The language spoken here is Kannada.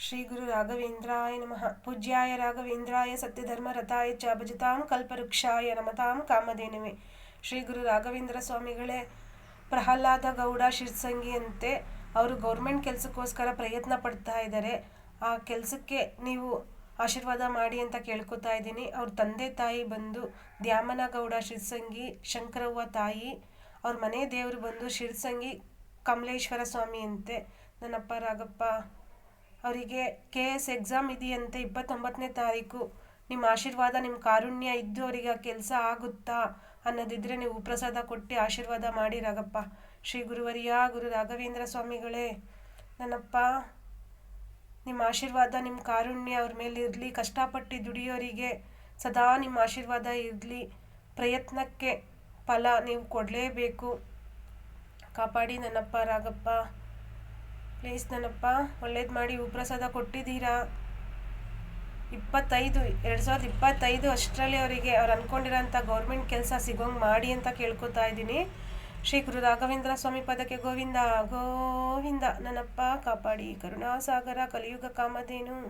ಶ್ರೀ ಗುರು ರಾಘವೇಂದ್ರಾಯ ನಮಃ. ಪೂಜ್ಯಾಯ ರಾಘವೇಂದ್ರಾಯ ಸತ್ಯಧರ್ಮರತಾಯ ಚ ಭಜತಾಂ ಕಲ್ಪವೃಕ್ಷಾಯ ನಮತಾಂ ಕಾಮಧೇನವೇ. ಶ್ರೀ ಗುರು ರಾಘವೇಂದ್ರ ಸ್ವಾಮಿಗಳೇ ಪ್ರಹ್ಲಾದ ಗೌಡ ಶಿರ್ಸಂಗಿಯಂತೆ ಅವರು ಗೌರ್ಮೆಂಟ್ ಕೆಲಸಕ್ಕೋಸ್ಕರ ಪ್ರಯತ್ನ ಪಡ್ತಾ ಇದ್ದಾರೆ. ಆ ಕೆಲಸಕ್ಕೆ ನೀವು ಆಶೀರ್ವಾದ ಮಾಡಿ ಅಂತ ಕೇಳ್ಕೊತಾ ಇದ್ದೀನಿ. ಅವ್ರ ತಂದೆ ತಾಯಿ ಬಂದು ದ್ಯಾಮನ ಗೌಡ ಶಿರ್ಸಂಗಿ, ಶಂಕರವ್ವ ತಾಯಿ. ಅವ್ರ ಮನೆ ದೇವರು ಬಂದು ಶಿರ್ಸಂಗಿ ಕಮಲೇಶ್ವರ ಸ್ವಾಮಿ ಅಂತೆ. ನನ್ನಪ್ಪ ರಾಘಪ್ಪ ಅವರಿಗೆ KS ಎಕ್ಸಾಮ್ ಇದೆಯಂತೆ 29ನೇ ತಾರೀಕು. ನಿಮ್ಮ ಆಶೀರ್ವಾದ, ನಿಮ್ಮ ಕಾರುಣ್ಯ ಇದ್ದು ಅವರಿಗೆ ಆ ಕೆಲಸ ಆಗುತ್ತಾ ಅನ್ನೋದಿದ್ರೆ ನೀವು ಪ್ರಸಾದ ಕೊಟ್ಟು ಆಶೀರ್ವಾದ ಮಾಡಿ ರಾಘಪ್ಪ. ಶ್ರೀ ಗುರುವರಿಯ ಗುರು ರಾಘವೇಂದ್ರ ಸ್ವಾಮಿಗಳೇ, ನನ್ನಪ್ಪ ನಿಮ್ಮ ಆಶೀರ್ವಾದ, ನಿಮ್ಮ ಕಾರುಣ್ಯ ಅವ್ರ ಮೇಲೆ ಇರಲಿ. ಕಷ್ಟಪಟ್ಟು ದುಡಿಯೋರಿಗೆ ಸದಾ ನಿಮ್ಮ ಆಶೀರ್ವಾದ ಇರಲಿ. ಪ್ರಯತ್ನಕ್ಕೆ ಫಲ ನೀವು ಕೊಡಲೇಬೇಕು. ಕಾಪಾಡಿ ನನ್ನಪ್ಪ ರಾಘಪ್ಪ. ಪ್ಲೀಸ್ ನನ್ನಪ್ಪ ಒಳ್ಳೇದು ಮಾಡಿ ಪ್ರಸಾದ ಕೊಟ್ಟಿದ್ದೀರಾ. 2025 ಅಷ್ಟರಲ್ಲಿ ಅವರಿಗೆ ಅವ್ರು ಅಂದ್ಕೊಂಡಿರೋಂಥ ಗೌರ್ಮೆಂಟ್ ಕೆಲಸ ಸಿಗೋಂಗೆ ಮಾಡಿ ಅಂತ ಕೇಳ್ಕೊತಾ ಇದ್ದೀನಿ. ಶ್ರೀ ಗುರು ರಾಘವೇಂದ್ರ ಸ್ವಾಮಿ ಪದಕ್ಕೆ ಗೋವಿಂದ ಗೋವಿಂದ. ನನ್ನಪ್ಪ ಕಾಪಾಡಿ ಕರುಣಾಸಾಗರ ಕಲಿಯುಗ ಕಾಮಧೇನು.